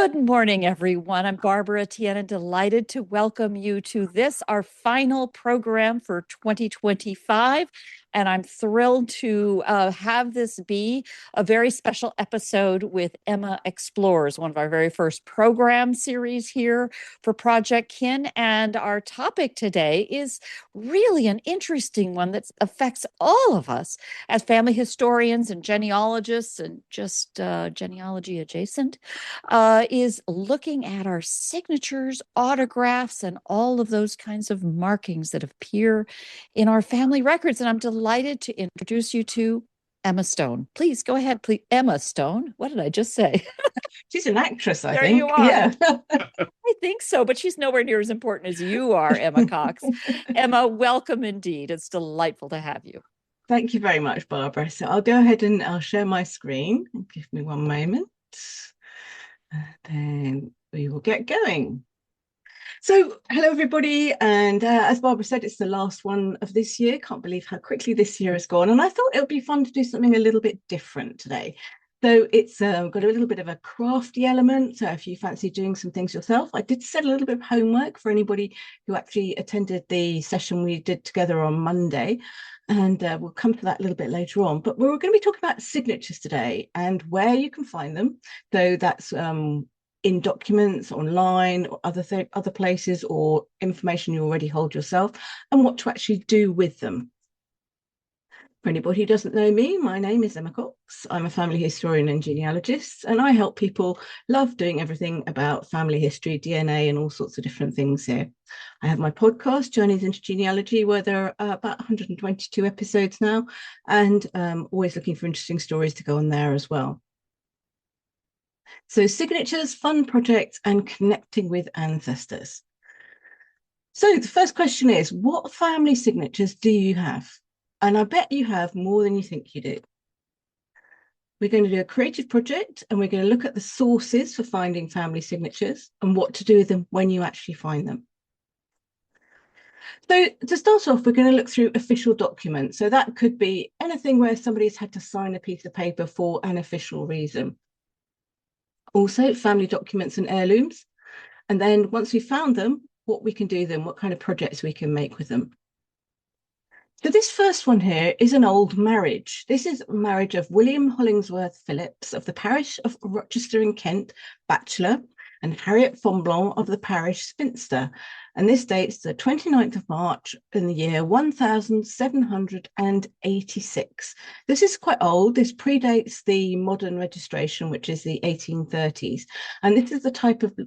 Good morning, everyone. I'm Barbara Tiana, delighted to welcome you to this, our final program for 2025. And I'm thrilled to have this be a very special episode with Emma Explores, one of our very first program series here for Project Kin. And our topic today is really an interesting one that affects all of us as family historians and genealogists and just genealogy adjacent, is looking at our signatures, autographs, and all of those kinds of markings that appear in our family records. And I'm delighted to introduce you to Emma Stone. Please go ahead, please. Emma Stone. What did I just say? She's an actress, I There you think. are. Yeah. I think so, but she's nowhere near as important as you are, Emma Cox. Emma, welcome indeed. It's delightful to have you. Thank you very much, Barbara. So I'll go ahead and I'll share my screen. Give me one moment. Then we will get going. So, hello, everybody. And as Barbara said, it's the last one of this year. Can't believe how quickly this year has gone. And I thought it would be fun to do something a little bit different today. So it's got a little bit of a crafty element. So if you fancy doing some things yourself, I did set a little bit of homework for anybody who actually attended the session we did together on Monday. And we'll come to that a little bit later on. But we're going to be talking about signatures today and where you can find them. So that's in documents, online, or other places, or information you already hold yourself, and what to actually do with them. For anybody who doesn't know me, my name is Emma Cox. I'm a family historian and genealogist, and I help people love doing everything about family history, DNA, and all sorts of different things here. I have my podcast, Journeys into Genealogy, where there are about 122 episodes now, and always looking for interesting stories to go on there as well. So signatures, fun projects, and connecting with ancestors. So the first question is, what family signatures do you have? And I bet you have more than you think you do. We're going to do a creative project, and we're going to look at the sources for finding family signatures and what to do with them when you actually find them. So to start off, we're going to look through official documents. So that could be anything where somebody's had to sign a piece of paper for an official reason. Also, family documents and heirlooms. And then once we've found them, what we can do with them, what kind of projects we can make with them. So this first one here is an old marriage. This is a marriage of William Hollingsworth Phillips of the parish of Rochester in Kent, bachelor, and Harriet Fonblanc of the parish, spinster. And this dates the 29th of March in the year 1786. This is quite old. This predates the modern registration, which is the 1830s. And this is the type of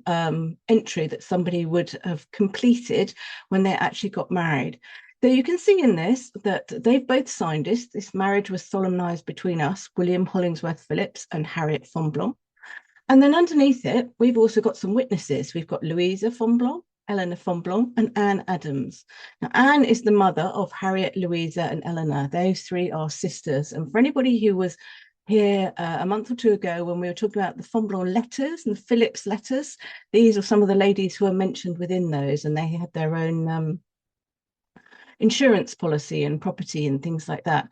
entry that somebody would have completed when they actually got married. So you can see in this that they've both signed this. This marriage was solemnized between us, William Hollingsworth Phillips and Harriet Fonblanc. And then underneath it, we've also got some witnesses. We've got Louisa Fonblanc, Eleanor Fonblanc, and Anne Adams. Now, Anne is the mother of Harriet, Louisa, and Eleanor. Those three are sisters. And for anybody who was here a month or two ago when we were talking about the Fonblanc letters and the Phillips letters, these are some of the ladies who are mentioned within those, and they had their own insurance policy and property and things like that.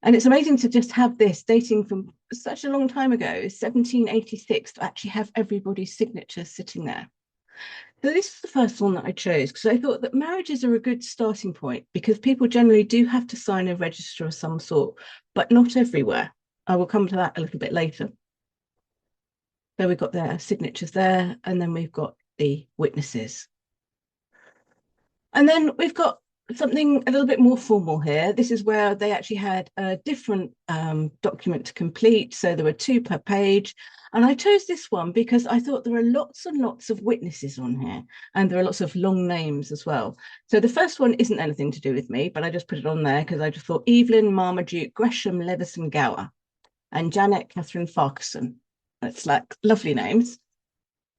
And it's amazing to just have this dating from such a long time ago, 1786, to actually have everybody's signatures sitting there. So this is the first one that I chose because I thought that marriages are a good starting point because people generally do have to sign a register of some sort, but not everywhere. I will come to that a little bit later. So we've got their signatures there, and then we've got the witnesses. And then we've got something a little bit more formal here. This is where they actually had a different document to complete. So there were two per page. And I chose this one because I thought there are lots and lots of witnesses on here. And there are lots of long names as well. So the first one isn't anything to do with me, but I just put it on there because I just thought Evelyn Marmaduke Gresham Levison Gower and Janet Catherine Farquharson. That's like lovely names.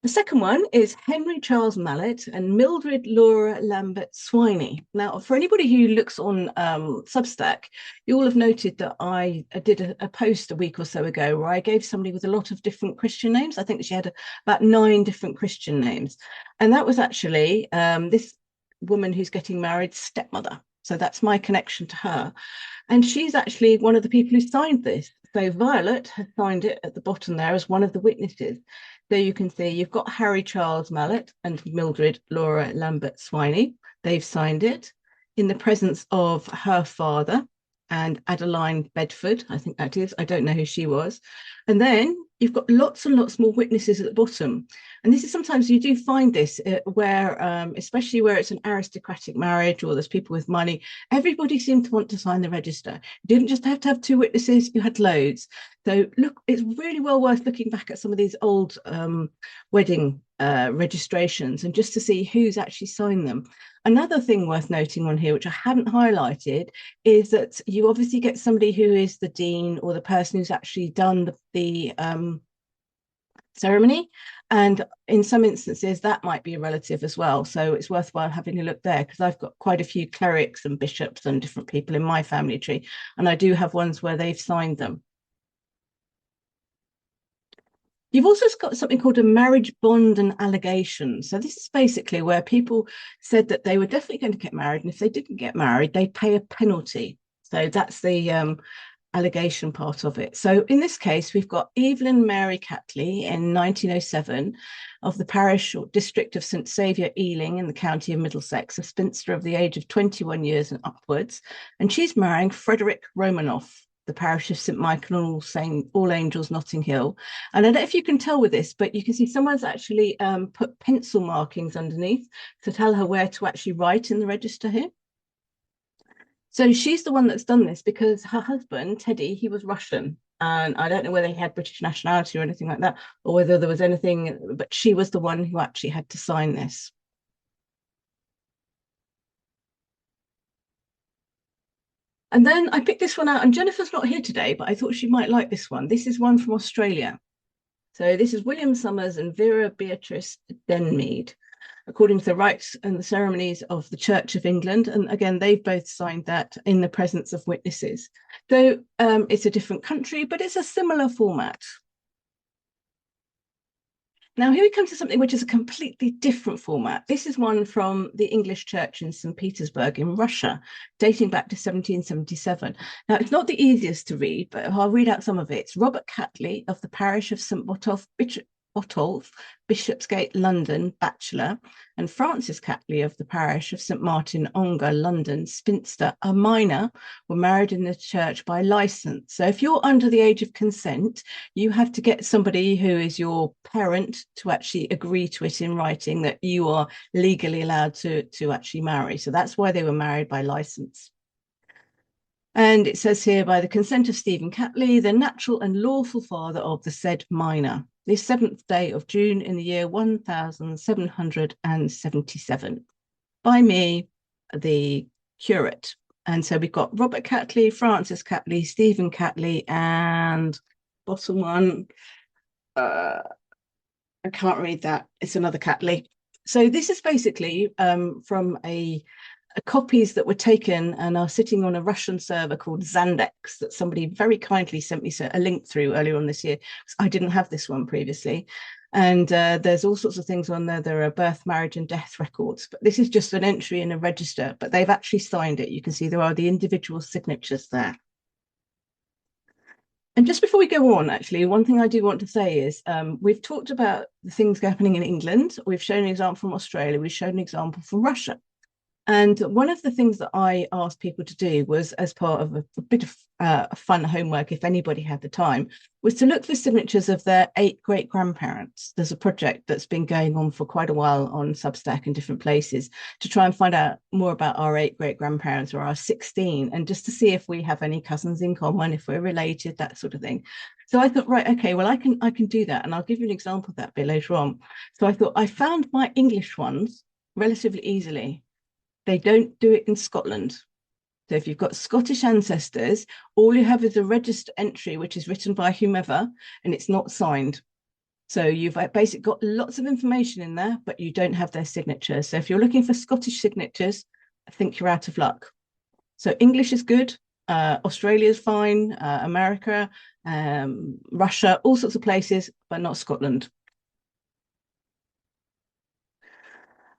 The second one is Henry Charles Mallet and Mildred Laura Lambert Swiney. Now, for anybody who looks on Substack, you all have noted that I did a post a week or so ago where I gave somebody with a lot of different Christian names. I think she had about 9 different Christian names. And that was actually this woman who's getting married, stepmother. So that's my connection to her. And she's actually one of the people who signed this. So Violet has signed it at the bottom there as one of the witnesses. So you can see you've got Harry Charles Mallet and Mildred Laura Lambert Swiney. They've signed it in the presence of her father and Adeline Bedford, I think that is. I don't know who she was. And then you've got lots and lots more witnesses at the bottom. And this is sometimes you do find this where, especially where it's an aristocratic marriage or there's people with money, everybody seemed to want to sign the register. You didn't just have to have two witnesses, you had loads. So look, it's really well worth looking back at some of these old wedding registrations and just to see who's actually signed them. Another thing worth noting on here, which I haven't highlighted, is that you obviously get somebody who is the dean or the person who's actually done the ceremony. And in some instances, that might be a relative as well. So it's worthwhile having a look there because I've got quite a few clerics and bishops and different people in my family tree. And I do have ones where they've signed them. You've also got something called a marriage bond and allegation. So this is basically where people said that they were definitely going to get married, and if they didn't get married, they'd pay a penalty. So that's the allegation part of it. So in this case, we've got Evelyn Mary Catley in 1907 of the parish or district of St Saviour Ealing in the county of Middlesex, a spinster of the age of 21 years and upwards, and she's marrying Frederick Romanoff, the parish of St Michael and All Angels, Notting Hill. And I don't know if you can tell with this, but you can see someone's actually put pencil markings underneath to tell her where to actually write in the register here. So she's the one that's done this because her husband, Teddy, he was Russian. And I don't know whether he had British nationality or anything like that, or whether there was anything, but she was the one who actually had to sign this. And then I picked this one out, and Jennifer's not here today, but I thought she might like this one. This is one from Australia. So this is William Summers and Vera Beatrice Denmead, according to the rites and the ceremonies of the Church of England. And again, they've both signed that in the presence of witnesses. So it's a different country, but it's a similar format. Now, here we come to something which is a completely different format. This is one from the English Church in St. Petersburg in Russia, dating back to 1777. Now, it's not the easiest to read, but I'll read out some of it. It's Robert Catley of the parish of St. Botolph, Bishopsgate, London, bachelor, and Francis Catley of the parish of St. Martin, Ongar, London, spinster, a minor, were married in the church by license. So if you're under the age of consent, you have to get somebody who is your parent to actually agree to it in writing that you are legally allowed to actually marry. So that's why they were married by license. And it says here, by the consent of Stephen Catley, the natural and lawful father of the said minor, the 7th day of June in the year 1777, by me, the curate. And so we've got Robert Catley, Francis Catley, Stephen Catley, and bottom one, I can't read that. It's another Catley. So this is basically from a copies that were taken and are sitting on a Russian server called Zandex that somebody very kindly sent me a link through earlier on this year. I didn't have this one previously. And there's all sorts of things on there. There are birth, marriage, and death records. But this is just an entry in a register, but they've actually signed it. You can see there are the individual signatures there. And just before we go on, actually, one thing I do want to say is we've talked about the things happening in England. We've shown an example from Australia. We've shown an example from Russia. And one of the things that I asked people to do was, as part of a bit of fun homework, if anybody had the time, was to look for signatures of their 8 great grandparents. There's a project that's been going on for quite a while on Substack and different places to try and find out more about our 8 great grandparents or our 16, and just to see if we have any cousins in common, if we're related, that sort of thing. So I thought, right, okay, well, I can do that, and I'll give you an example of that a bit later on. So I thought I found my English ones relatively easily. They don't do it in Scotland. So if you've got Scottish ancestors, all you have is a register entry, which is written by whomever, and it's not signed. So you've basically got lots of information in there, but you don't have their signatures. So if you're looking for Scottish signatures, I think you're out of luck. So English is good. Australia is fine. America, Russia, all sorts of places, but not Scotland.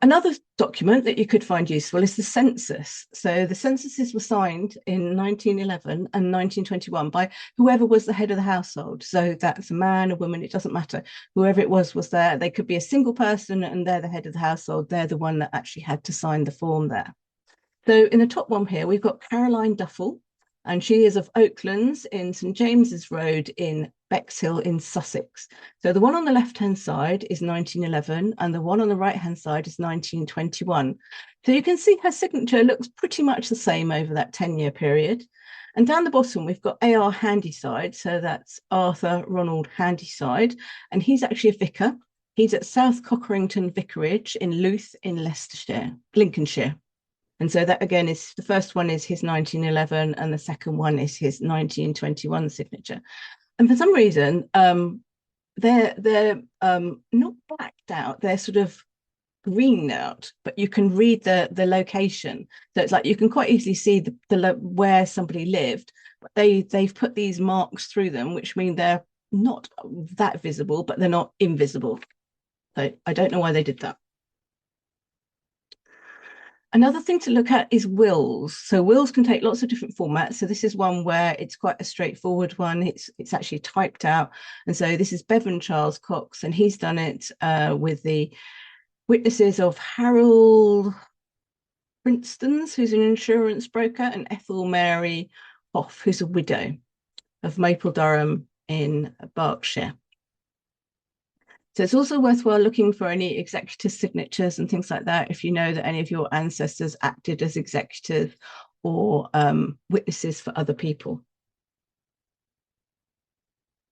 Another document that you could find useful is the census. So the censuses were signed in 1911 and 1921 by whoever was the head of the household. So that's a man, a woman, it doesn't matter. Whoever it was there. They could be a single person and they're the head of the household. They're the one that actually had to sign the form there. So in the top one here, we've got Caroline Duffel, and she is of Oaklands in St James's Road in Bexhill in Sussex. So the one on the left-hand side is 1911 and the one on the right-hand side is 1921. So you can see her signature looks pretty much the same over that 10-year period. And down the bottom, we've got A.R. Handyside. So that's Arthur Ronald Handyside, and he's actually a vicar. He's at South Cockerington Vicarage in Louth in Leicestershire, Lincolnshire. And so that again is the first one is his 1911 and the second one is his 1921 signature. And for some reason, they're not blacked out, they're sort of greened out, but you can read the location. So it's like you can quite easily see the where somebody lived, but they've put these marks through them, which mean they're not that visible, but they're not invisible. So I don't know why they did that. Another thing to look at is wills. So wills can take lots of different formats. So this is one where it's quite a straightforward one. It's actually typed out. And so this is Bevan Charles Cox, and he's done it with the witnesses of Harold Prinstons, who's an insurance broker, and Ethel Mary Hoff, who's a widow of Maple Durham in Berkshire. So it's also worthwhile looking for any executor signatures and things like that if you know that any of your ancestors acted as executors or witnesses for other people.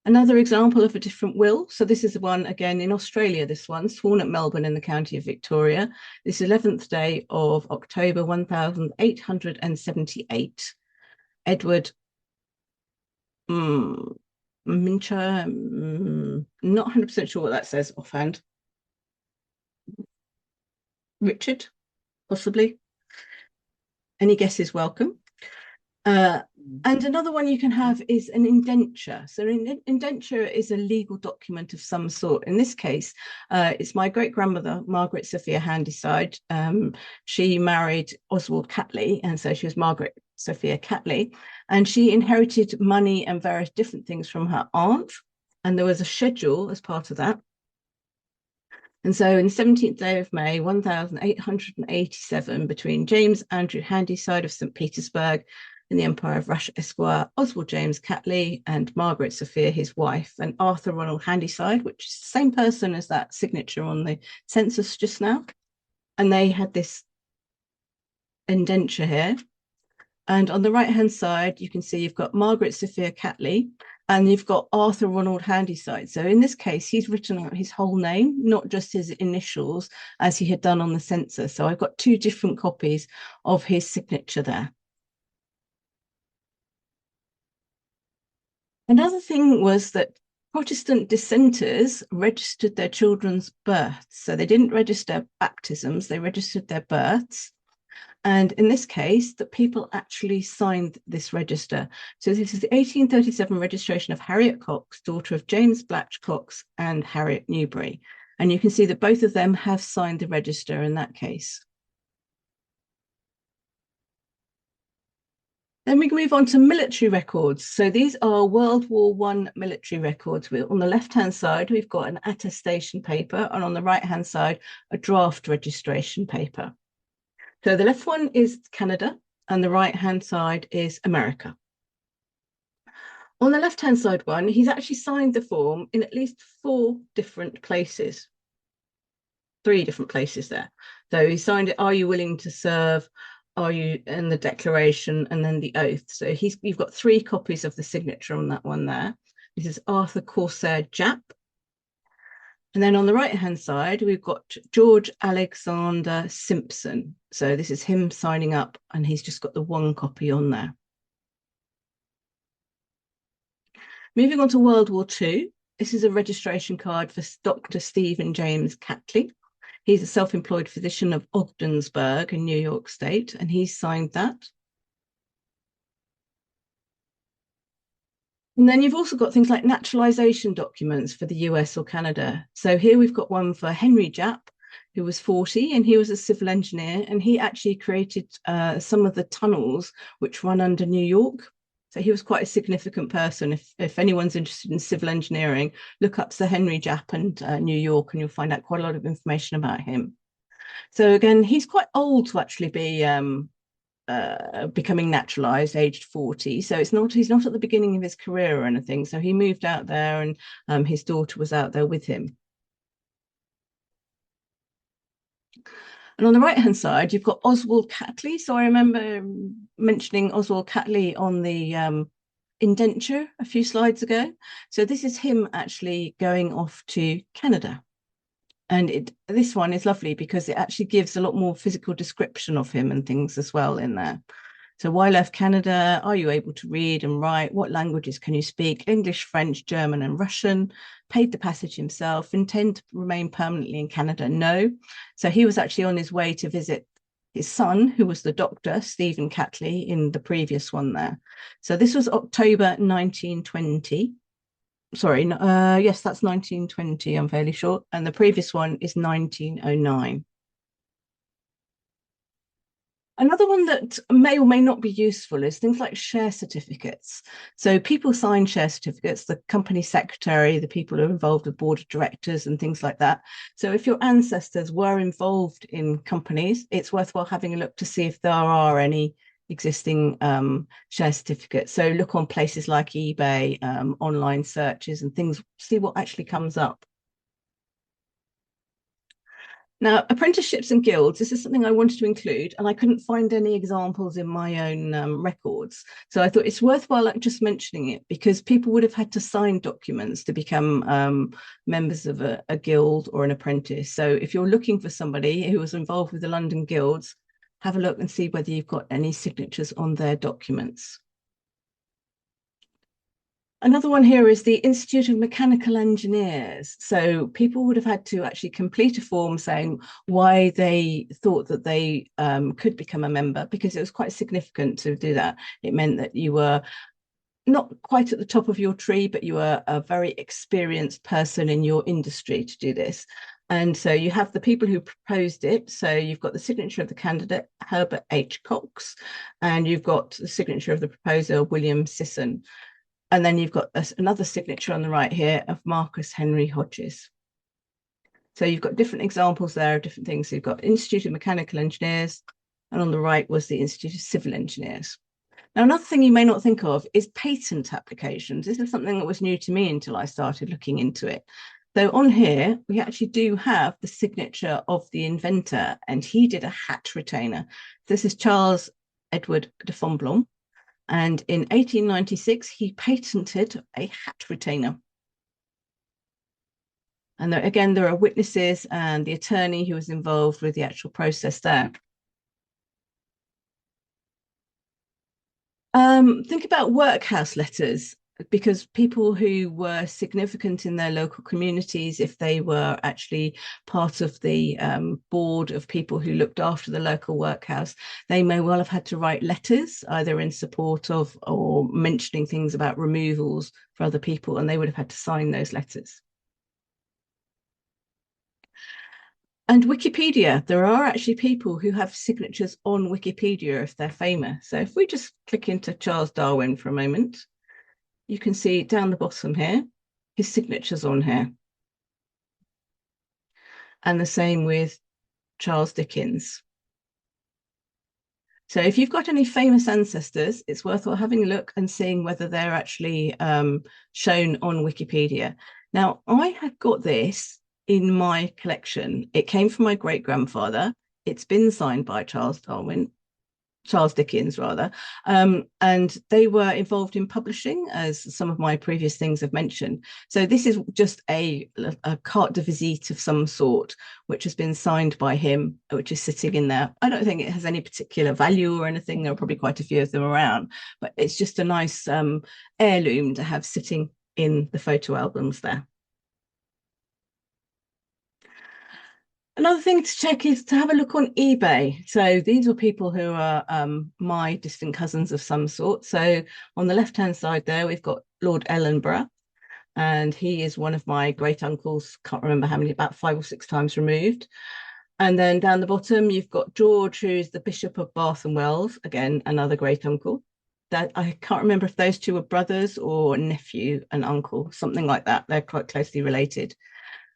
Another example of a different will. So this is the one again in Australia, this one, sworn at Melbourne in the county of Victoria. This 11th day of October 1878. Edward Mincher, not 100% sure what that says offhand. Richard, possibly. Any guesses welcome. And another one you can have is an indenture. So an indenture is a legal document of some sort. In this case, it's my great-grandmother, Margaret Sophia Handyside. She married Oswald Catley, and so she was Margaret Sophia Catley. And she inherited money and various different things from her aunt. And there was a schedule as part of that. And so in the 17th day of May, 1887, between James Andrew Handyside of St. Petersburg in the Empire of Russia, Esquire, Oswald James Catley, and Margaret Sophia, his wife, and Arthur Ronald Handyside, which is the same person as that signature on the census just now. And they had this indenture here. And on the right-hand side, you can see you've got Margaret Sophia Catley, and you've got Arthur Ronald Handyside. So in this case, he's written out his whole name, not just his initials, as he had done on the census. So I've got two different copies of his signature there. Another thing was that Protestant dissenters registered their children's births. So they didn't register baptisms, they registered their births. And in this case, the people actually signed this register. So this is the 1837 registration of Harriet Cox, daughter of James Blatch Cox and Harriet Newbury. And you can see that both of them have signed the register in that case. Then we can move on to military records. So these are World War I military records. On the left-hand side, we've got an attestation paper, and on the right-hand side, a draft registration paper. So the left one is Canada, and the right-hand side is America. On the left-hand side one, he's actually signed the form in at least 4 different places. 3 different places there. So he signed it, are you willing to serve? Are you in the declaration, and then the oath. So you've got 3 copies of the signature on that one there. This is Arthur Corsair Japp. And then on the right-hand side, we've got George Alexander Simpson. So this is him signing up, and he's just got the 1 copy on there. Moving on to World War II, this is a registration card for Dr. Stephen James Catley. He's a self-employed physician of Ogdensburg in New York State, and he's signed that. And then you've also got things like naturalization documents for the US or Canada. So here we've got one for Henry Japp. who was 40, and he was a civil engineer, and he actually created some of the tunnels which run under New York. So he was quite a significant person. If anyone's interested in civil engineering, look up Sir Henry Japp and New York, and you'll find out quite a lot of information about him. So again, he's quite old to actually be becoming naturalized, aged 40. So he's not at the beginning of his career or anything. So he moved out there, and his daughter was out there with him. And on the right hand side, you've got Oswald Catley. So I remember mentioning Oswald Catley on the indenture a few slides ago. So this is him actually going off to Canada. And this one is lovely because it actually gives a lot more physical description of him and things as well in there. So why left Canada? Are you able to read and write? What languages can you speak? English, French, German, and Russian. Paid the passage himself. Intend to remain permanently in Canada? No. So he was actually on his way to visit his son, who was the doctor, Stephen Catley, in the previous one there. So this was October 1920. Sorry, yes, that's 1920, I'm fairly sure. And the previous one is 1909. Another one that may or may not be useful is things like share certificates. So people sign share certificates, the company secretary, the people who are involved with board of directors and things like that. So if your ancestors were involved in companies, it's worthwhile having a look to see if there are any existing share certificates. So look on places like eBay, online searches and things, see what actually comes up. Now, apprenticeships and guilds, this is something I wanted to include, and I couldn't find any examples in my own records. So I thought it's worthwhile just mentioning it because people would have had to sign documents to become members of a guild or an apprentice. So if you're looking for somebody who was involved with the London guilds, have a look and see whether you've got any signatures on their documents. Another one here is the Institute of Mechanical Engineers. So people would have had to actually complete a form saying why they thought that they could become a member, because it was quite significant to do that. It meant that you were not quite at the top of your tree, but you were a very experienced person in your industry to do this. And so you have the people who proposed it. So you've got the signature of the candidate, Herbert H. Cox, and you've got the signature of the proposer, William Sisson. And then you've got another signature on the right here of Marcus Henry Hodges. So you've got different examples there of different things. So you've got Institute of Mechanical Engineers, and on the right was the Institute of Civil Engineers. Now, another thing you may not think of is patent applications. This is something that was new to me until I started looking into it. So on here, we actually do have the signature of the inventor, and he did a hat retainer. This is Charles Edward de Fonblanc. And in 1896, he patented a hat retainer. And there, again, there are witnesses and the attorney who was involved with the actual process there. Think about workhouse letters, because people who were significant in their local communities, if they were actually part of the board of people who looked after the local workhouse, they may well have had to write letters either in support of or mentioning things about removals for other people, and they would have had to sign those letters. And Wikipedia, there are actually people who have signatures on Wikipedia if they're famous. So if we just click into Charles Darwin for a moment, you can see down the bottom here, his signature's on here. And the same with Charles Dickens. So if you've got any famous ancestors, it's worthwhile having a look and seeing whether they're actually shown on Wikipedia. Now, I have got this in my collection. It came from my great-grandfather. It's been signed by Charles Dickens, rather. And they were involved in publishing, as some of my previous things have mentioned. So this is just a carte de visite of some sort, which has been signed by him, which is sitting in there. I don't think it has any particular value or anything. There are probably quite a few of them around, but it's just a nice heirloom to have sitting in the photo albums there. Another thing to check is to have a look on eBay. So these are people who are my distant cousins of some sort. So on the left-hand side there, we've got Lord Ellenborough, and he is one of my great uncles. Can't remember how many, about 5 or 6 times removed. And then down the bottom, you've got George, who's the Bishop of Bath and Wells, again, another great uncle. That I can't remember if those two were brothers or nephew and uncle, something like that. They're quite closely related.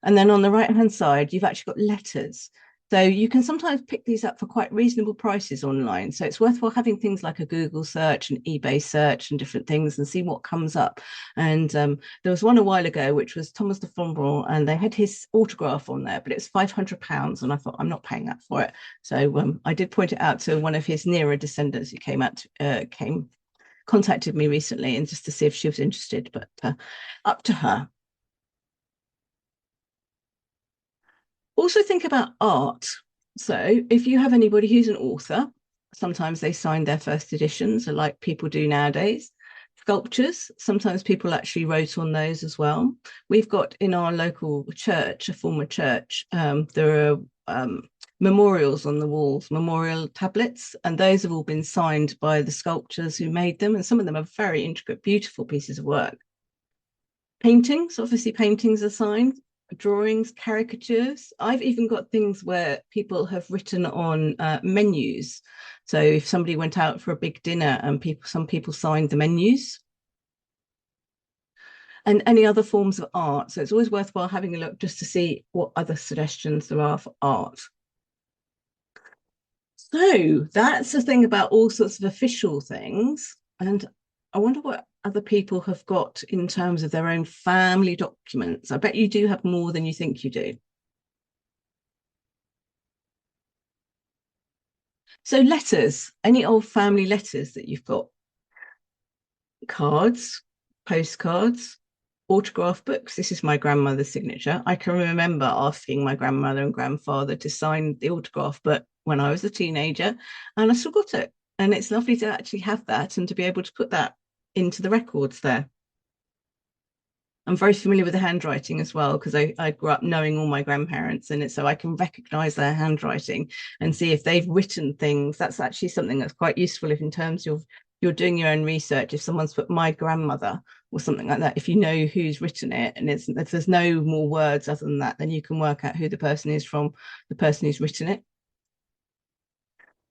And then on the right hand side, you've actually got letters. So you can sometimes pick these up for quite reasonable prices online. So it's worthwhile having things like a Google search and eBay search and different things and see what comes up. And there was one a while ago, which was Thomas de Fondbron, and they had his autograph on there, but it's £500. And I thought, I'm not paying that for it. So I did point it out to one of his nearer descendants who contacted me recently, and just to see if she was interested, but up to her. Also think about art. So if you have anybody who's an author, sometimes they sign their first editions, like people do nowadays. Sculptures, sometimes people actually wrote on those as well. We've got in our local church, a former church, there are memorials on the walls, memorial tablets, and those have all been signed by the sculptors who made them. And some of them are very intricate, beautiful pieces of work. Paintings, obviously, paintings are signed, drawings, caricatures. I've even got things where people have written on menus. So if somebody went out for a big dinner and some people signed the menus, and any other forms of art. So it's always worthwhile having a look just to see what other suggestions there are for art. So that's the thing about all sorts of official things. And I wonder what other people have got in terms of their own family documents. I bet you do have more than you think you do. So letters, any old family letters that you've got, cards, postcards, autograph books. This is my grandmother's signature. I can remember asking my grandmother and grandfather to sign the autograph book when I was a teenager, and I still got it. And it's lovely to actually have that and to be able to put that into the records there. I'm very familiar with the handwriting as well, because I grew up knowing all my grandparents, and so I can recognize their handwriting and see if they've written things. That's actually something that's quite useful if in terms of you're doing your own research. If someone's put my grandmother or something like that, if you know who's written it and if there's no more words other than that, then you can work out who the person is from the person who's written it.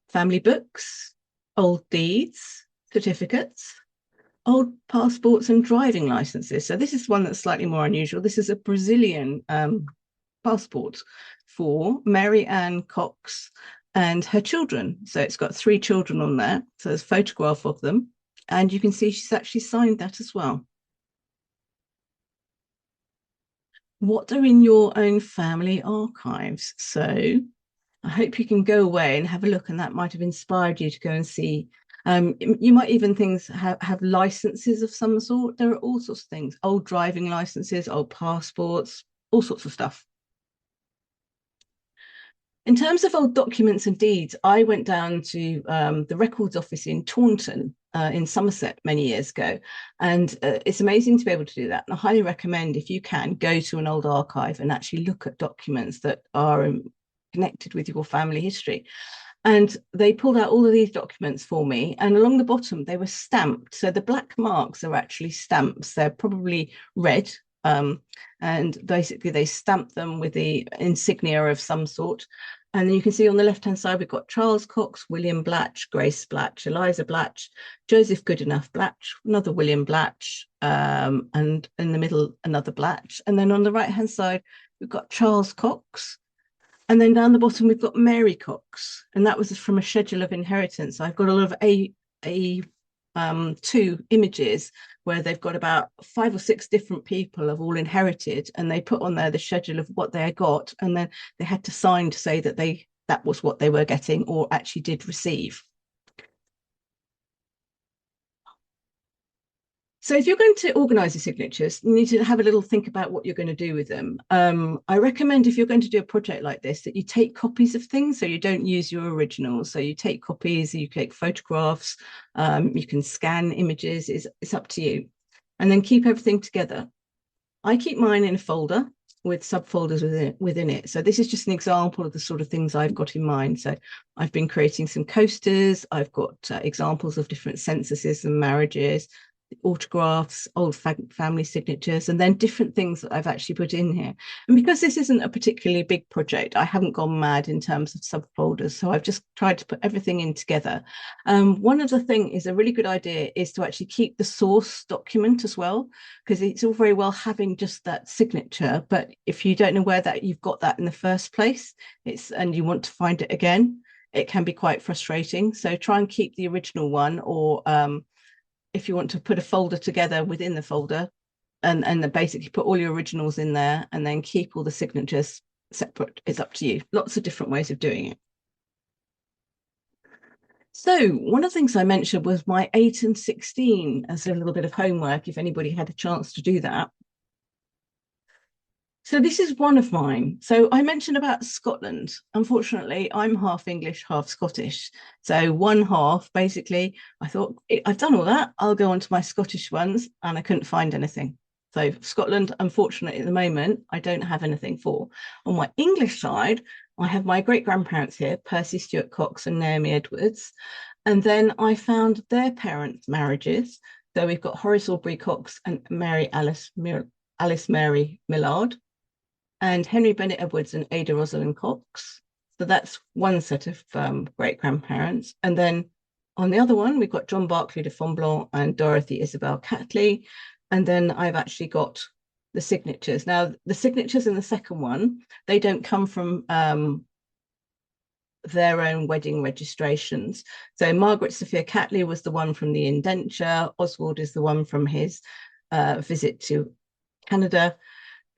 Family books, old deeds, certificates, old passports and driving licenses. So this is one that's slightly more unusual. This is a Brazilian passport for Mary Ann Cox and her children. So it's got 3 children on there. So there's a photograph of them. And you can see she's actually signed that as well. What are in your own family archives? So I hope you can go away and have a look, and that might have inspired you to go and see. You might even have licenses of some sort. There are all sorts of things, old driving licenses, old passports, all sorts of stuff. In terms of old documents and deeds, I went down to the records office in Taunton in Somerset many years ago. And it's amazing to be able to do that. And I highly recommend, if you can, go to an old archive and actually look at documents that are connected with your family history. And they pulled out all of these documents for me. And along the bottom, they were stamped. So the black marks are actually stamps. They're probably red. And basically, they stamped them with the insignia of some sort. And then you can see on the left-hand side, we've got Charles Cox, William Blatch, Grace Blatch, Eliza Blatch, Joseph Goodenough Blatch, another William Blatch, and in the middle, another Blatch. And then on the right-hand side, we've got Charles Cox. And then down the bottom, we've got Mary Cox. And that was from a schedule of inheritance. I've got a lot of two images where they've got about 5 or 6 different people have all inherited, and they put on there the schedule of what they got, and then they had to sign to say that that was what they were getting or actually did receive. So if you're going to organise your signatures, you need to have a little think about what you're going to do with them. I recommend, if you're going to do a project like this, that you take copies of things, so you don't use your originals. So you take copies, you take photographs, you can scan images, it's up to you. And then keep everything together. I keep mine in a folder with subfolders within it. So this is just an example of the sort of things I've got in mind. So I've been creating some coasters. I've got examples of different censuses and marriages. autographs, old family signatures, and then different things that I've actually put in here. And because this isn't a particularly big project, I haven't gone mad in terms of subfolders. So I've just tried to put everything in together. One of the things is a really good idea is to actually keep the source document as well, because it's all very well having just that signature, but if you don't know where that you've got that in the first place, and you want to find it again, it can be quite frustrating. So try and keep the original one, or if you want to put a folder together within the folder, and basically put all your originals in there and then keep all the signatures separate. It's up to you. Lots of different ways of doing it. So one of the things I mentioned was my 8 and 16 as a little bit of homework, if anybody had a chance to do that. So this is one of mine. So I mentioned about Scotland. Unfortunately, I'm half English, half Scottish. So one half, basically, I thought, I've done all that. I'll go on to my Scottish ones, and I couldn't find anything. So Scotland, unfortunately, at the moment, I don't have anything for. On my English side, I have my great-grandparents here, Percy Stuart Cox and Naomi Edwards. And then I found their parents' marriages. So we've got Horace Aubrey Cox and Alice Mary Millard, and Henry Bennett Edwards and Ada Rosalind Cox. So that's one set of great grandparents. And then on the other one, we've got John Barclay de Fonblanc and Dorothy Isabel Catley. And then I've actually got the signatures. Now, the signatures in the second one, they don't come from their own wedding registrations. So Margaret Sophia Catley was the one from the indenture. Oswald is the one from his visit to Canada.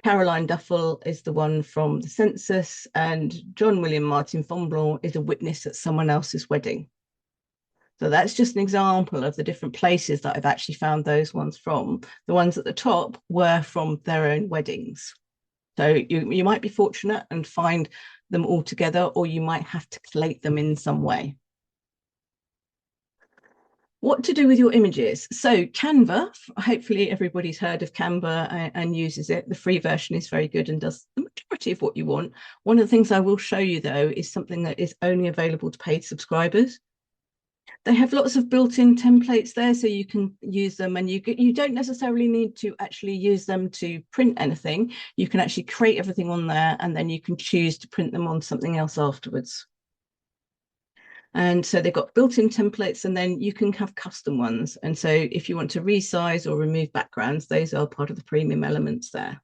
Caroline Duffel is the one from the census, and John William Martin Fonblanc is a witness at someone else's wedding. So that's just an example of the different places that I've actually found those ones from. The ones at the top were from their own weddings. So you might be fortunate and find them all together, or you might have to collate them in some way. What to do with your images. So Canva, hopefully everybody's heard of Canva and uses it. The free version is very good and does the majority of what you want. One of the things I will show you though is something that is only available to paid subscribers. They have lots of built-in templates there, so you can use them, and you don't necessarily need to actually use them to print anything. You can actually create everything on there, and then you can choose to print them on something else afterwards. And so they've got built-in templates, and then you can have custom ones. And so if you want to resize or remove backgrounds, those are part of the premium elements there.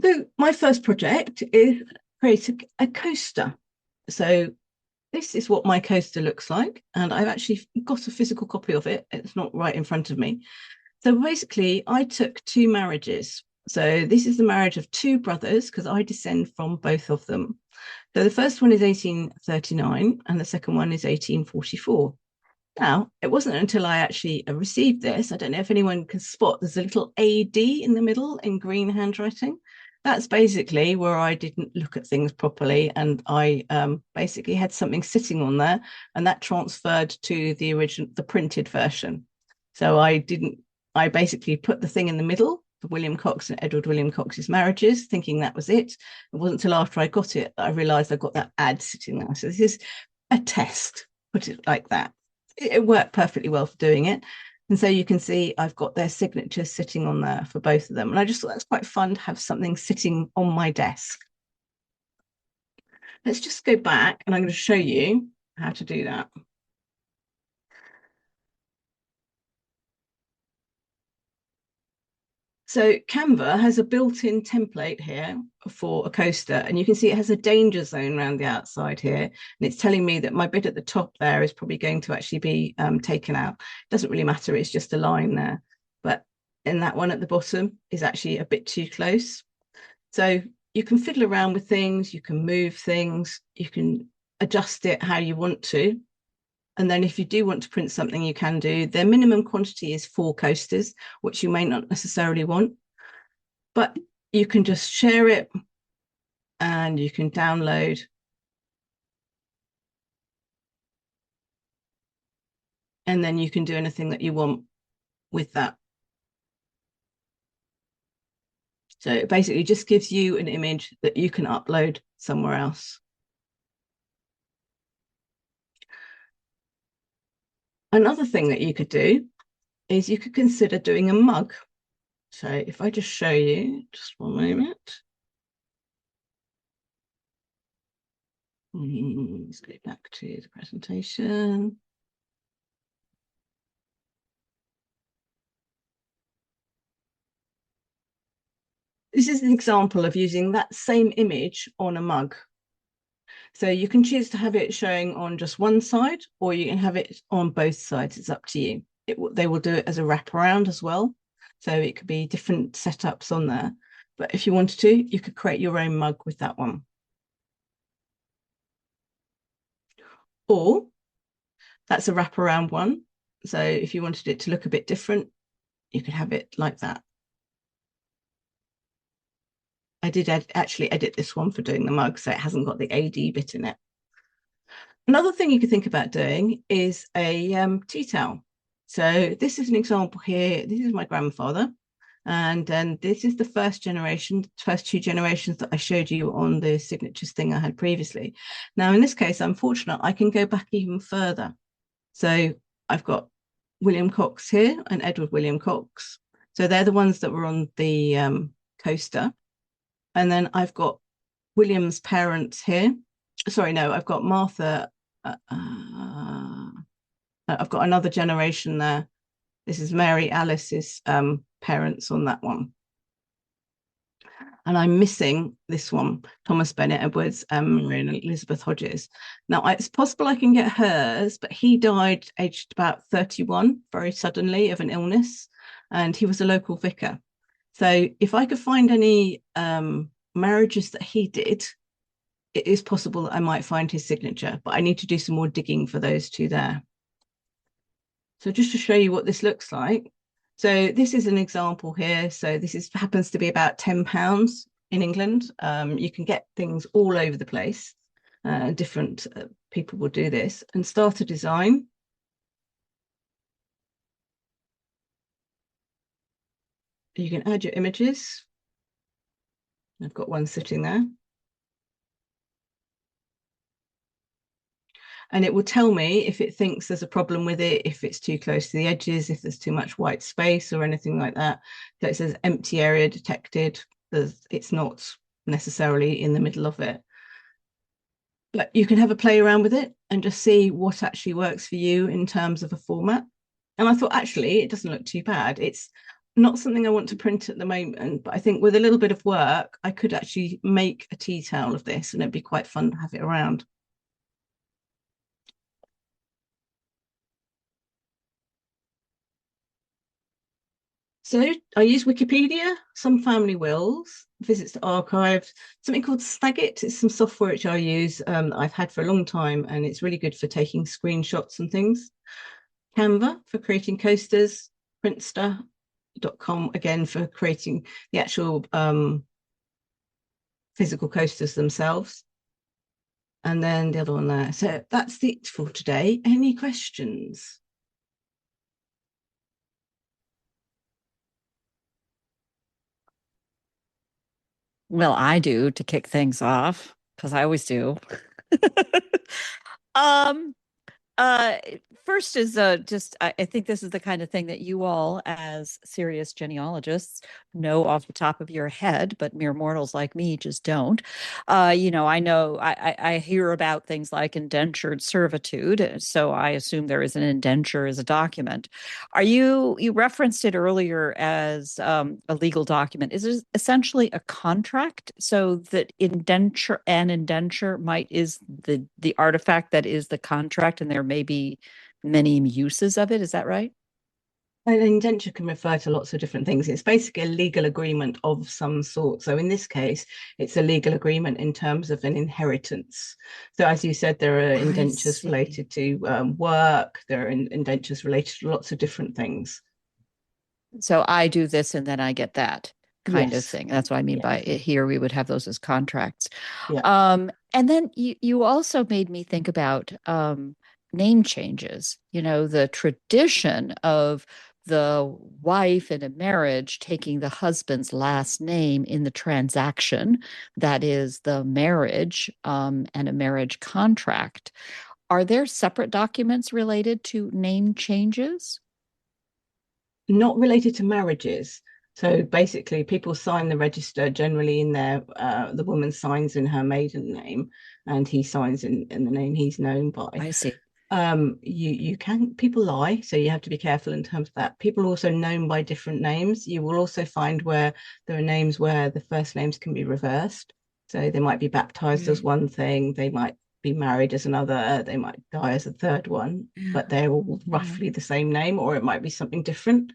So my first project is create a coaster. So this is what my coaster looks like. And I've actually got a physical copy of it. It's not right in front of me. So basically, I took two marriages. So this is the marriage of two brothers, because I descend from both of them. So the first one is 1839 and the second one is 1844. Now, it wasn't until I actually received this, I don't know if anyone can spot, there's a little AD in the middle in green handwriting. That's basically where I didn't look at things properly, and I basically had something sitting on there, and that transferred to the original, the printed version. So I basically put the thing in the middle, William Cox and Edward William Cox's marriages, thinking that was it. It wasn't until after I got it that I realized I got that ad sitting there. So this is a test, put it like that. It worked perfectly well for doing it. And so you can see I've got their signatures sitting on there for both of them. And I just thought that's quite fun to have something sitting on my desk. Let's just go back and I'm going to show you how to do that. So Canva has a built-in template here for a coaster, and you can see it has a danger zone around the outside here, and it's telling me that my bit at the top there is probably going to actually be taken out. It doesn't really matter, it's just a line there, but in that one at the bottom is actually a bit too close. So you can fiddle around with things, you can move things, you can adjust it how you want to. And then if you do want to print something, you can do. Their minimum quantity is 4 coasters, which you may not necessarily want, but you can just share it and you can download. And then you can do anything that you want with that. So it basically just gives you an image that you can upload somewhere else. Another thing that you could do is you could consider doing a mug. So if I just show you, just one moment. Let's go back to the presentation. This is an example of using that same image on a mug. So you can choose to have it showing on just one side, or you can have it on both sides. It's up to you. They will do it as a wraparound as well. So it could be different setups on there. But if you wanted to, you could create your own mug with that one. Or that's a wraparound one. So if you wanted it to look a bit different, you could have it like that. I did actually edit this one for doing the mug, so it hasn't got the AD bit in it. Another thing you could think about doing is a tea towel. So this is an example here. This is my grandfather. And then this is the first two generations that I showed you on the signatures thing I had previously. Now, in this case, I'm fortunate I can go back even further. So I've got William Cox here and Edward William Cox. So they're the ones that were on the coaster. And then I've got William's parents here. Sorry, no, I've got Martha. I've got another generation there. This is Mary Alice's parents on that one. And I'm missing this one, Thomas Bennett Edwards and Elizabeth Hodges. Now, it's possible I can get hers, but he died aged about 31 very suddenly of an illness, and he was a local vicar. So if I could find any marriages that he did, it is possible that I might find his signature, but I need to do some more digging for those two there. So just to show you what this looks like. So this is an example here. So this happens to be about £10 in England. You can get things all over the place. Different people will do this and start a design. You can add your images. I've got one sitting there. And it will tell me if it thinks there's a problem with it, if it's too close to the edges, if there's too much white space or anything like that. So it says empty area detected. It's not necessarily in the middle of it. But you can have a play around with it and just see what actually works for you in terms of a format. And I thought, actually, it doesn't look too bad. It's not something I want to print at the moment, but I think with a little bit of work, I could actually make a tea towel of this and it'd be quite fun to have it around. So I use Wikipedia, some family wills, visits to archives, something called Snagit. It's some software which I use I've had for a long time, and it's really good for taking screenshots and things. Canva for creating coasters, Printster.com again for creating the actual physical coasters themselves. And then the other one there. So that's it for today. Any questions? Well, I do to kick things off because I always do. Um, uh, First is just I think this is the kind of thing that you all, as serious genealogists, know off the top of your head, but mere mortals like me just don't. I know I hear about things like indentured servitude, so I assume there is an indenture as a document. You referenced it earlier as a legal document? Is it essentially a contract so that indenture might is the artifact that is the contract, and there may be many uses of it? Is that right? An indenture can refer to lots of different things. It's basically a legal agreement of some sort. So in this case, it's a legal agreement in terms of an inheritance. So as you said, there are I indentures see. related to work. There are indentures related to lots of different things. So I do this and then I get that kind of Yes. thing. That's what I mean by Yes. it. Here we would have those as contracts. Yeah. And then you also made me think about name changes. The tradition of the wife in a marriage taking the husband's last name in the transaction, that is the marriage, and a marriage contract. Are there separate documents related to name changes? not related to marriages. So basically, people sign the register generally in their, the woman signs in her maiden name, and he signs in the name he's known by. I see. You can, people lie, so you have to be careful in terms of that. People are also known by different names. You will also find where there are names where the first names can be reversed. So they might be baptized as Mm. one thing, they might be married as another, they might die as a third one, but they're all Yeah. roughly the same name, or it might be something different.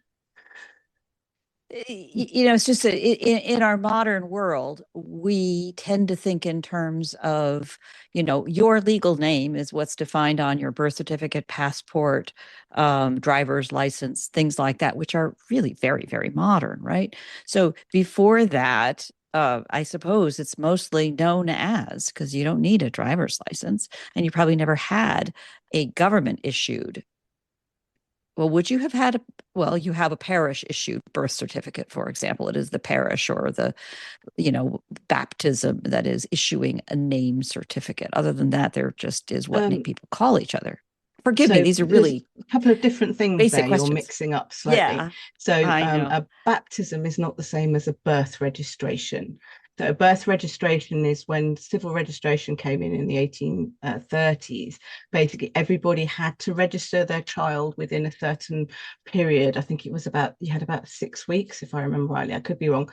It's just that in our modern world, we tend to think in terms of, your legal name is what's defined on your birth certificate, passport, driver's license, things like that, which are really very, very modern, right? So before that, I suppose it's mostly known as, because you don't need a driver's license, and you probably never had a government issued. Well, would you have had well, you have a parish issued birth certificate, for example. It is the parish or the, you know, baptism that is issuing a name certificate. Other than that, there just is what Um, people call each other. Forgive me, So these are there's really a couple of different things basic there you're questions. mixing up slightly. Yeah, So I know. a baptism is not the same as a birth registration. So a birth registration is when civil registration came in the 1830s. Basically, everybody had to register their child within a certain period. I think it was about, you had about 6 weeks, if I remember rightly. I could be wrong.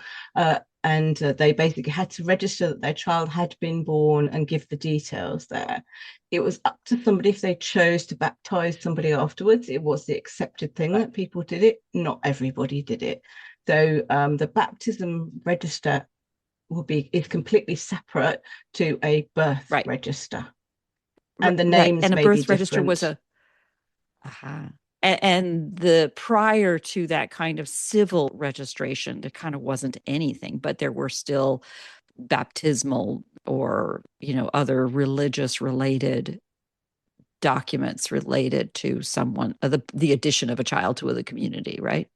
And they basically had to register that their child had been born and give the details there. It was up to somebody if they chose to baptize somebody afterwards. It was the accepted thing that people did it. Not everybody did it. So the baptism register is completely separate to a birth Right. register, and the Right. names And a may be birth register was different. a aha. And the prior to that kind of civil registration, there kind of wasn't anything, but there were still baptismal or, other religious related documents related to someone, the addition of a child to the community, right?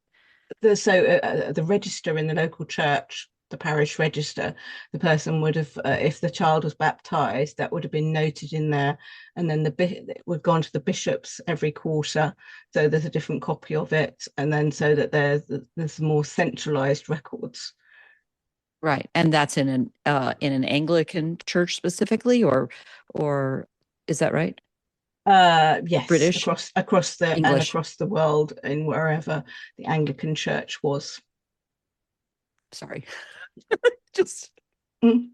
The register in the local church, the parish register, the person would have, if the child was baptized, that would have been noted in there, and then it would go on to the bishops every quarter. So there's a different copy of it, and then so that there's more centralized records. Right. And that's in an Anglican church specifically, or is that right? Yes, British, English. across the world, in wherever the Anglican Church was. Sorry. Just Mm.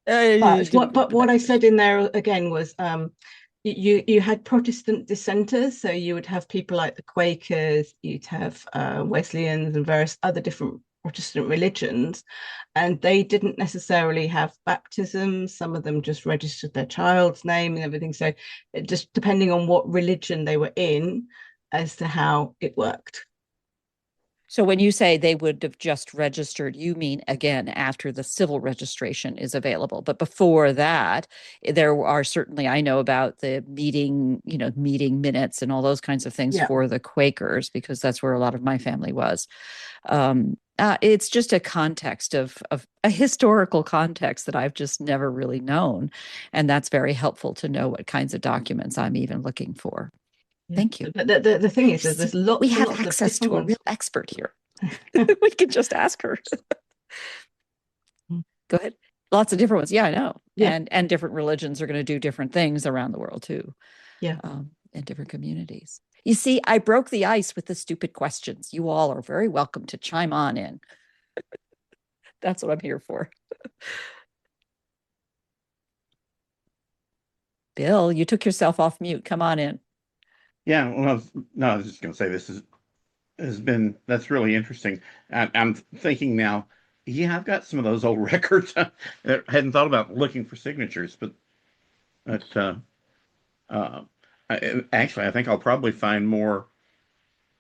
I didn't go But to what that I question. said in there again was, you had Protestant dissenters, so you would have people like the Quakers, you'd have Wesleyans and various other different Protestant religions, and they didn't necessarily have baptism. Some of them just registered their child's name and everything. So it just depending on what religion they were in as to how it worked. So when you say they would have just registered, you mean again after the civil registration is available. But before that, there are certainly, I know about the meeting minutes and all those kinds of things Yeah. for the Quakers, because that's where a lot of my family was. It's just a context of a historical context that I've just never really known. And that's very helpful to know what kinds of documents I'm even looking for. Yeah. Thank you. But the thing is, there's See, we lots and have lots of access different to a real ones. expert here. We can just ask her. Go ahead. Lots of different ones. Yeah, I know. Yeah. And different religions are going to do different things around the world too, Yeah. in different communities. You see, I broke the ice with the stupid questions. You all are very welcome to chime on in. That's what I'm here for. Bill, you took yourself off mute. Come on in. Yeah, well, no, I was just going to say this has been that's really interesting. I'm thinking now, yeah, I've got some of those old records. I hadn't thought about looking for signatures, but uh, actually, I think I'll probably find more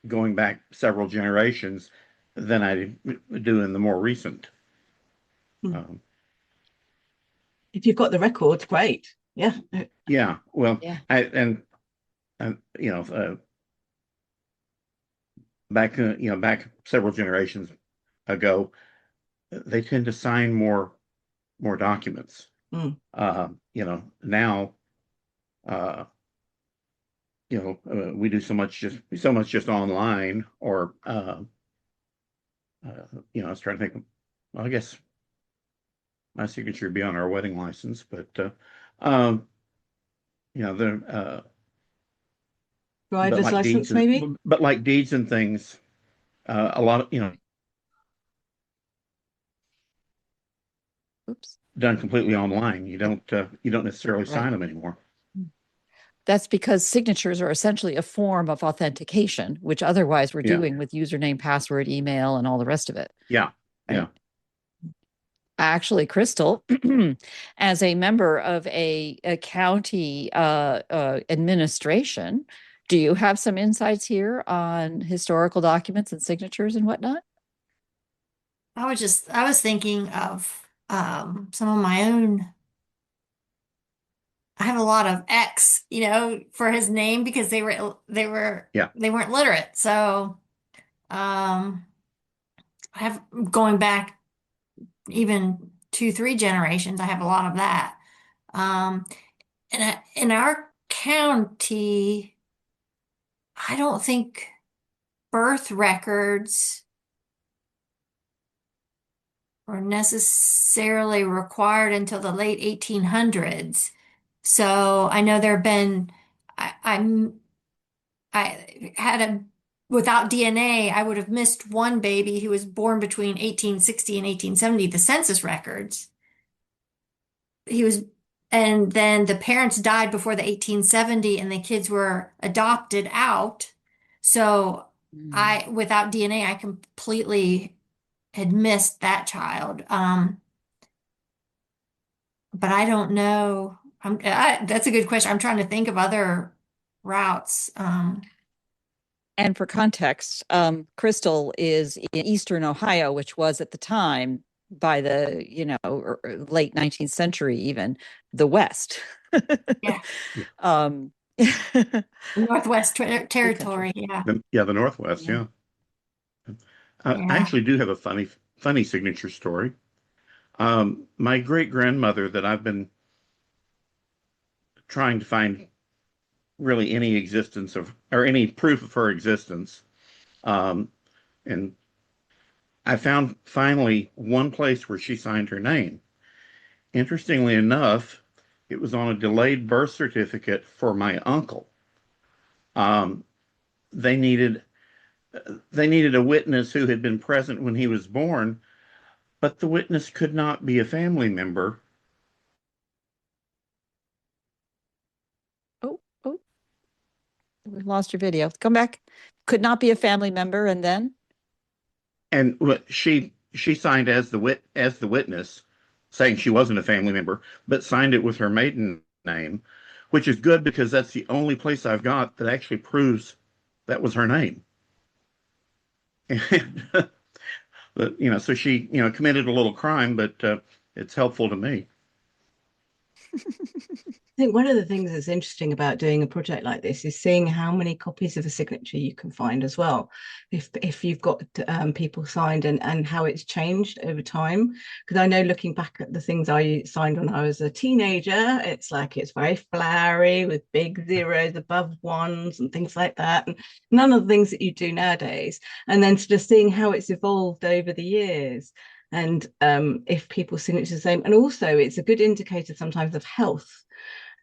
going back several generations than I do in the more recent. Mm. Um, If you've got the records, great. Yeah. yeah, well, Yeah. and back several generations ago, they tend to sign more documents. Mm. Now, uh, we do so much just online, or I was trying to think. Well, I guess my signature would be on our wedding license, but um, the but Driver's like license, maybe? deeds and things, a lot of Oops. done completely online. You don't necessarily Right. sign them anymore. That's because signatures are essentially a form of authentication, which otherwise we're Yeah, doing with username, password, email, and all the rest of it. yeah, yeah. Right. Actually, Crystal, as a member of a county administration, do you have some insights here on historical documents and signatures and whatnot? I was thinking of some of my own. I have a lot of X, for his name because Yeah. they weren't literate. So I have going back even 2, 3 generations. I have a lot of that. Um, and in our county, I don't think birth records were necessarily required until the late 1800s. So I know there have been, I had without DNA, I would have missed one baby who was born between 1860 and 1870, the census records. He was, and then the parents died before the 1870 and the kids were adopted out. So without DNA, I completely had missed that child. But I don't know. That's a good question. I'm trying to think of other routes. And for context, Crystal is in Eastern Ohio, which was at the time, by the late 19th century, even the West. Yeah, um, Northwest Big country. Territory. Yeah, The Northwest. Yeah. Yeah. I yeah. actually do have a funny signature story. My great grandmother, that I've been trying to find really any existence of, or any proof of her existence, um, and I found finally one place where she signed her name. Interestingly enough, it was on a delayed birth certificate for my uncle. Um, they needed they needed a witness who had been present when he was born, but the witness could not be a family member. Oh, oh, we lost your video. Come back. Could not be a family member, and then And she signed as the witness, saying she wasn't a family member, but signed it with her maiden name, which is good because that's the only place I've got that actually proves that was her name. And, so she, committed a little crime, but it's helpful to me. I think one of the things that's interesting about doing a project like this is seeing how many copies of a signature you can find as well. If you've got people signed and how it's changed over time. Because I know looking back at the things I signed when I was a teenager, it's very flowery with big zeros above ones and things like that. And none of the things that you do nowadays. And then sort of seeing how it's evolved over the years. And if people's signatures are the same. And also it's a good indicator sometimes of health.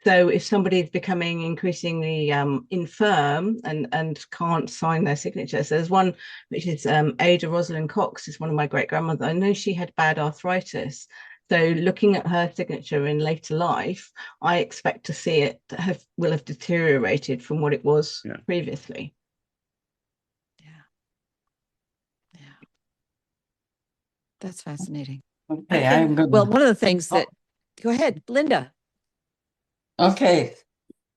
So if somebody is becoming increasingly infirm and can't sign their signature, so there's one which is Ada Rosalind Cox, is one of my great grandmothers. I know she had bad arthritis. So looking at her signature in later life, I expect to see it will have deteriorated from what it was previously. yeah, that's fascinating. Okay, I'm going Well, one of the things that, go ahead, Linda. Okay,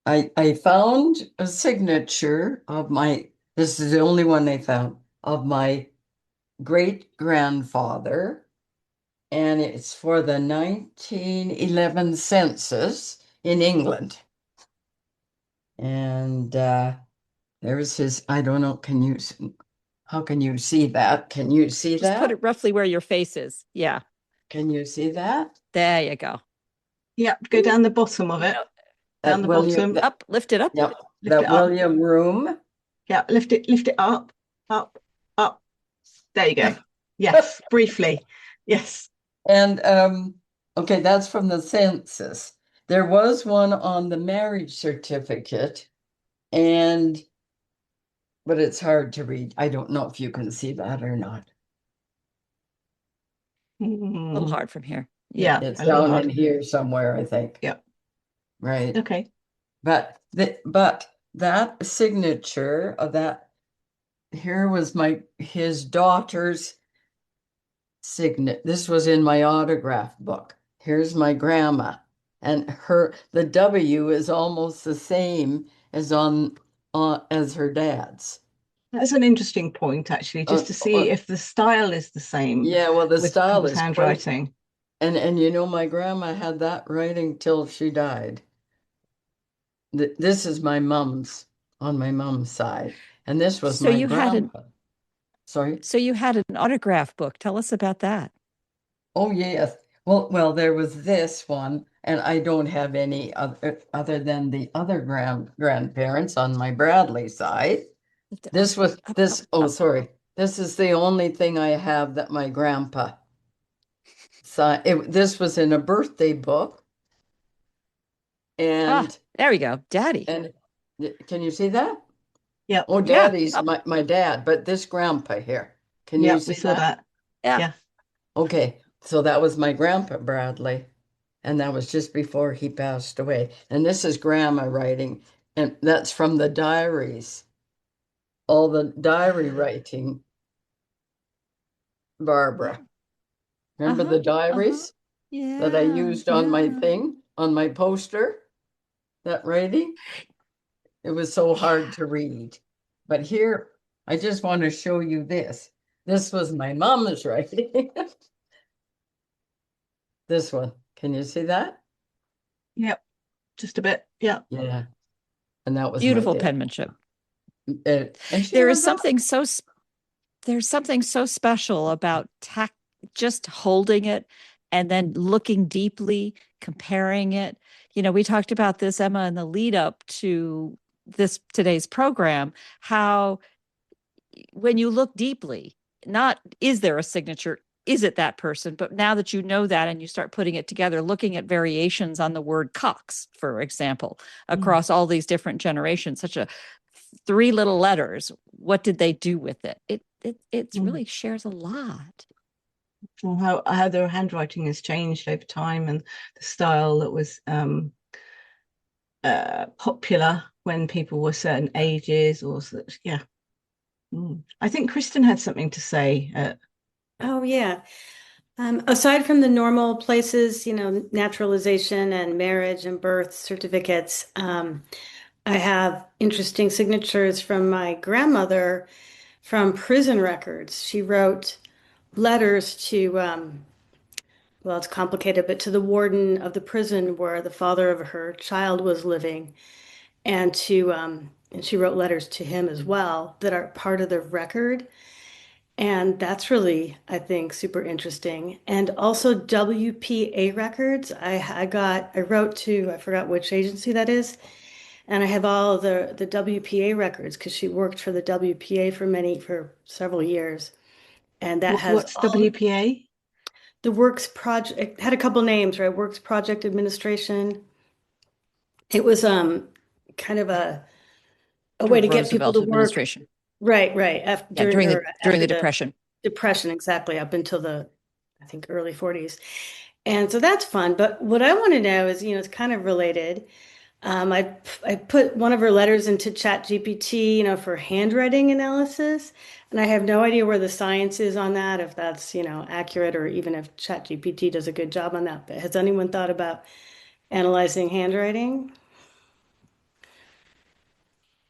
I found a signature of this is the only one they found, of my great grandfather, and it's for the 1911 census in England. And there's his, I don't know, how can you see that? Can you see Just that? put it roughly where your face is. Yeah. Can you see that? There you go. Yeah, go down the bottom of it. Down the bottom. Up, lift it up. Yep. Lift it up. William Room. Yeah, lift it up, up, up. There you go. Yes, briefly. Yes. And okay, that's from the census. There was one on the marriage certificate, but it's hard to read. I don't know if you can see that or not. A little hard from here. Yeah, It's a little down hard. in here somewhere, I think. Yeah. Right. Okay. But that signature of that here was his daughter's signet. This was in my autograph book. Here's my grandma, and the W is almost the same as as her dad's. That's an interesting point, actually, just to see if the style is the same. Yeah, well, the with style people's is handwriting. And my grandma had that writing till she died. This is my mom's on my mom's side, and this was So my you had grandpa. Sorry. So you had an autograph book. Tell us about that. Oh yes. Well, there was this one, and I don't have any other than the other grandparents on my Bradley side. This was this. Oh, sorry. This is the only thing I have that my grandpa signed. This was in a birthday book, and there we go, Daddy. And can you see that? Yeah. Oh, Daddy's my dad, but this grandpa here. Can you see we saw that? Yeah. Okay, so that was my grandpa Bradley, and that was just before he passed away. And this is grandma writing, and that's from the diaries. All the diary writing, Barbara. Remember the diaries that I used on my thing, on my poster? That writing? It was so hard to read. But here, I just want to show you this. This was my mom's writing. This one. Can you see that? Yep. Just a bit. Yeah. Yeah. And that was beautiful penmanship. And there's something so special about just holding it and then looking deeply, comparing it. We talked about this, Emma, in the lead up to today's program, how when you look deeply, not is there a signature, is it that person? But now that you know that and you start putting it together, looking at variations on the word Cox, for example, across all these different generations, such a 3 little letters, what did they do with it? It really shares a lot. How their handwriting has changed over time, and the style that was popular when people were certain ages, or such. Yeah. I think Kristen had something to say. Oh yeah. Aside from the normal places, naturalization and marriage and birth certificates, I have interesting signatures from my grandmother from prison records. She wrote letters to, well, it's complicated, but to the warden of the prison where the father of her child was living, and she wrote letters to him as well that are part of the record. And that's really, I think, super interesting. And also WPA records. I wrote to, I forgot which agency that is. And I have all of the WPA records because she worked for the WPA for several years. And that has what's WPA? The Works Project. It had a couple names, right? Works Project Administration. It was kind of a way to get people to work. Administration. Right. During the Depression. Depression, exactly, up until I think, early 40s. And so that's fun. But what I want to know is, it's kind of related. I put one of her letters into ChatGPT, for handwriting analysis. And I have no idea where the science is on that, if that's, accurate, or even if ChatGPT does a good job on that. But has anyone thought about analyzing handwriting?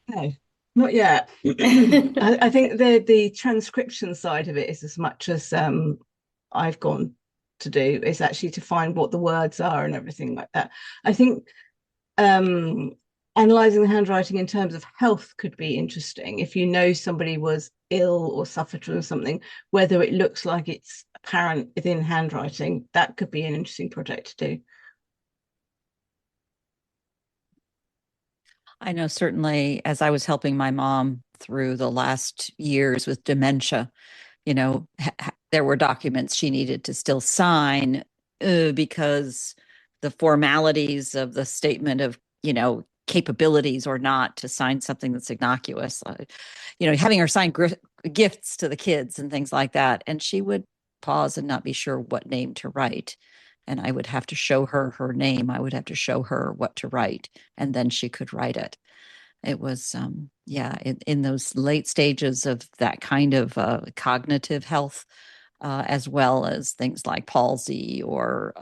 No, not yet. I think the transcription side of it is as much as I've gone to do, is actually to find what the words are and everything like that. I think analyzing the handwriting in terms of health could be interesting. If you know somebody was ill or suffered from something, whether it looks like it's apparent within handwriting, that could be an interesting project to do. I know certainly as I was helping my mom through the last years with dementia, there were documents she needed to still sign because the formalities of the statement of, capabilities or not to sign something that's innocuous, having her sign gifts to the kids and things like that. And she would pause and not be sure what name to write. And I would have to show her her name. I would have to show her what to write, and then she could write it. It was, yeah, in those late stages of that kind of cognitive health, as well as things like palsy or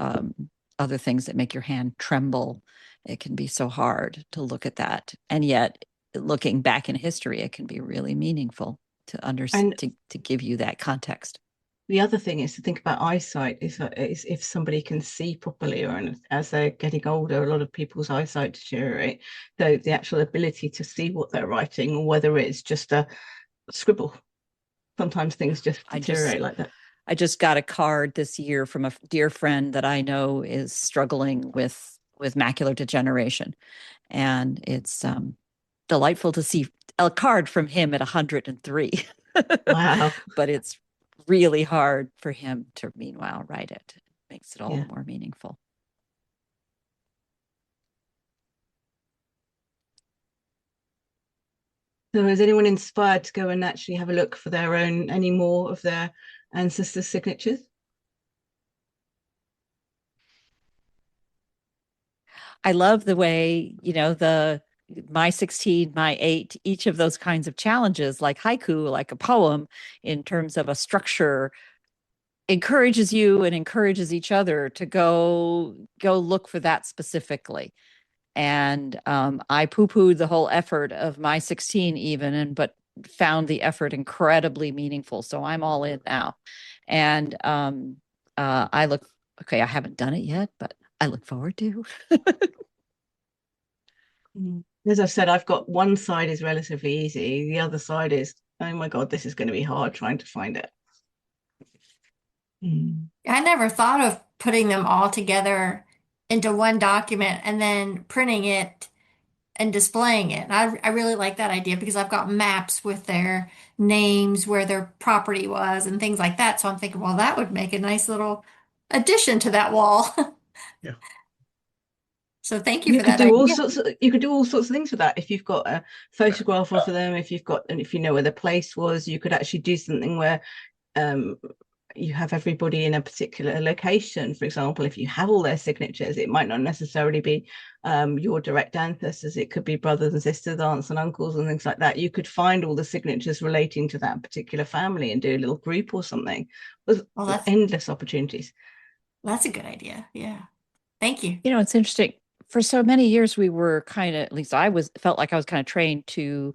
other things that make your hand tremble. It can be so hard to look at that. And yet, looking back in history, it can be really meaningful to understand, to give you that context. The other thing is to think about eyesight is if somebody can see properly, or as they're getting older, a lot of people's eyesight deteriorate. So the actual ability to see what they're writing, or whether it's just a scribble. Sometimes things just deteriorate like that. I just got a card this year from a dear friend that I know is struggling with macular degeneration. And it's delightful to see a card from him at 103. Wow. But it's really hard for him to, meanwhile, write it. It makes it all the more meaningful. So is anyone inspired to go and actually have a look for any more of their ancestors' signatures? I love the way, the my 16, my 8, each of those kinds of challenges, like haiku, like a poem, in terms of a structure, encourages you and encourages each other to go look for that specifically. And I poo-pooed the whole effort of my 16 even, but found the effort incredibly meaningful. So I'm all in now. And I haven't done it yet, but I look forward to. As I've said, I've got one side is relatively easy. The other side is, oh my God, this is going to be hard trying to find it. I never thought of putting them all together into one document and then printing it and displaying it. I really like that idea because I've got maps with their names, where their property was, and things like that. So I'm thinking, well, that would make a nice little addition to that wall. Yeah. So thank you for that idea. You could do all sorts of things with that. If you've got a photograph of them, if you know where the place was, you could actually do something where you have everybody in a particular location. For example, if you have all their signatures, it might not necessarily be your direct ancestors. It could be brothers and sisters, aunts and uncles and things like that. You could find all the signatures relating to that particular family and do a little group or something. There's endless opportunities. That's a good idea. Yeah. Thank you. It's interesting. For so many years, we were at least felt like I was kind of trained to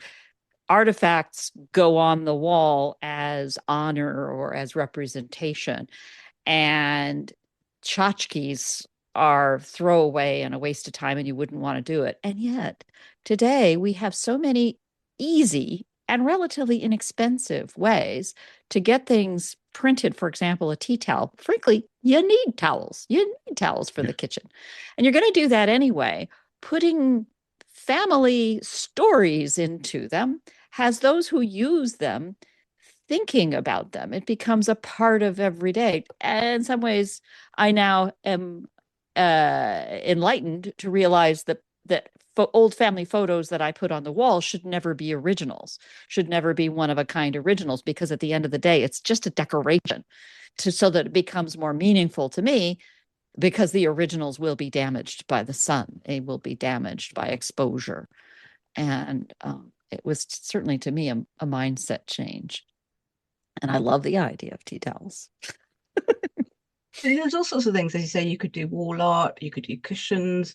artifacts go on the wall as honor or as representation. And tchotchkes are throwaway and a waste of time, and you wouldn't want to do it. And yet today we have so many easy and relatively inexpensive ways to get things printed. For example, a tea towel. Frankly, you need towels. You need towels for the kitchen. And you're going to do that anyway. Putting family stories into them has those who use them thinking about them. It becomes a part of every day. And in some ways, I now am enlightened to realize that old family photos that I put on the wall should never be originals, should never be one-of-a-kind originals, because at the end of the day, it's just a decoration so that it becomes more meaningful to me, because the originals will be damaged by the sun. They will be damaged by exposure. And it was certainly, to me, a mindset change. And I love the idea of tea towels. There's all sorts of things, as you say. You could do wall art, you could do cushions,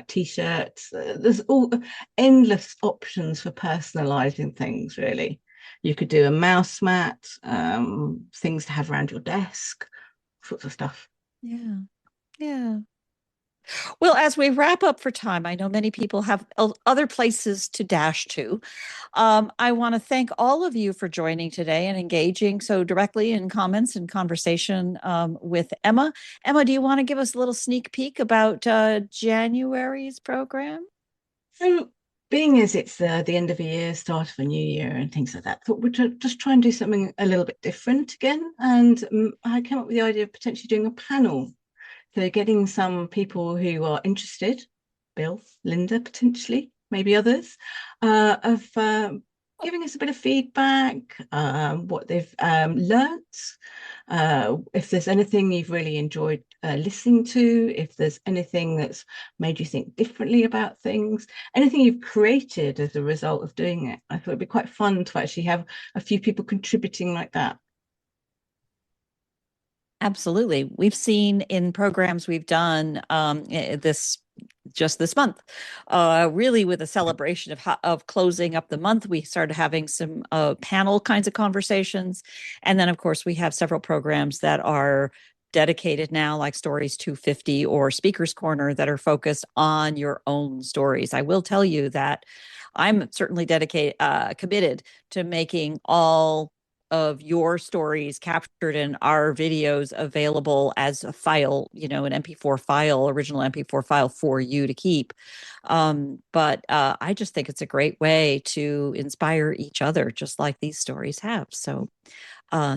t-shirts. There's all endless options for personalizing things, really. You could do a mouse mat, things to have around your desk, sorts of stuff. Yeah. Well, as we wrap up for time, I know many people have other places to dash to. I want to thank all of you for joining today and engaging so directly in comments and conversation with Emma. Emma, do you want to give us a little sneak peek about January's program? So being as it's the end of a year, start of a new year, and things like that, thought we'd just try and do something a little bit different again. And I came up with the idea of potentially doing a panel. So getting some people who are interested, Bill, Linda, potentially, maybe others, of giving us a bit of feedback, what they've learnt, if there's anything you've really enjoyed listening to, if there's anything that's made you think differently about things, anything you've created as a result of doing it. I thought it'd be quite fun to actually have a few people contributing like that. Absolutely. We've seen in programs we've done this month, really with a celebration of closing up the month, we started having some panel kinds of conversations. And then, of course, we have several programs that are dedicated now, like Stories 250 or Speaker's Corner, that are focused on your own stories. I will tell you that I'm certainly committed to making all of your stories captured in our videos available as a file, an MP4 file, original MP4 file for you to keep. But I just think it's a great way to inspire each other, just like these stories have. So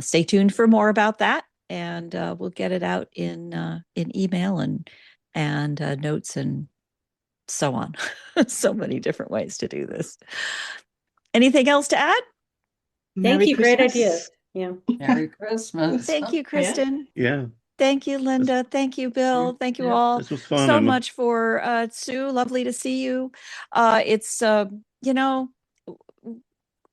stay tuned for more about that, and we'll get it out in email and notes and so on. So many different ways to do this. Anything else to add? Thank Merry you. Great Christmas. ideas. Yeah. Merry Christmas. Thank you, Kristen. Yeah, Thank you, Linda. Thank you, Bill. Thank you Yeah. all this was fun. so And much for Sue. Lovely to see you. It's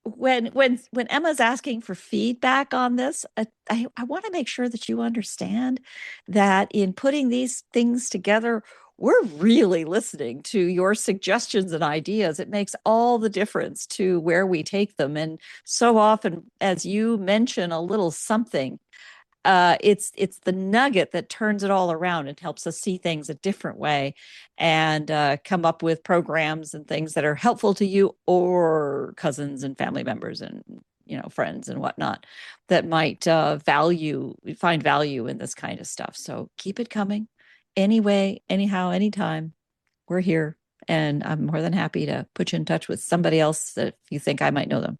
when Emma's asking for feedback on this, I want to make sure that you understand that in putting these things together, we're really listening to your suggestions and ideas. It makes all the difference to where we take them. And so often, as you mention a little something, it's the nugget that turns it all around and helps us see things a different way and come up with programs and things that are helpful to you or cousins and family members and friends and whatnot that might find value in this kind of stuff. So keep it coming anyway, anyhow, anytime. We're here, and I'm more than happy to put you in touch with somebody else that if you think I might know them.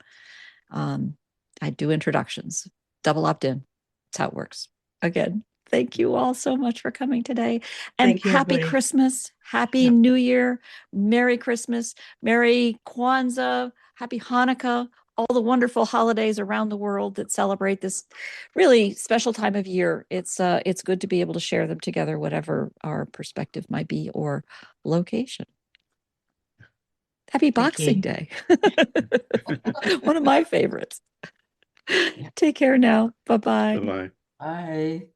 I do introductions, double opt-in. That's how it works. Again, thank you all so much for coming today. And Thank you, happy everybody. Christmas, happy New Year, Merry Christmas, Merry Kwanzaa, happy Hanukkah, all the wonderful holidays around the world that celebrate this really special time of year. It's good to be able to share them together, whatever our perspective might be or location. Happy Boxing Day. One of my favorites. Take care now. Bye-bye. bye-bye. Bye.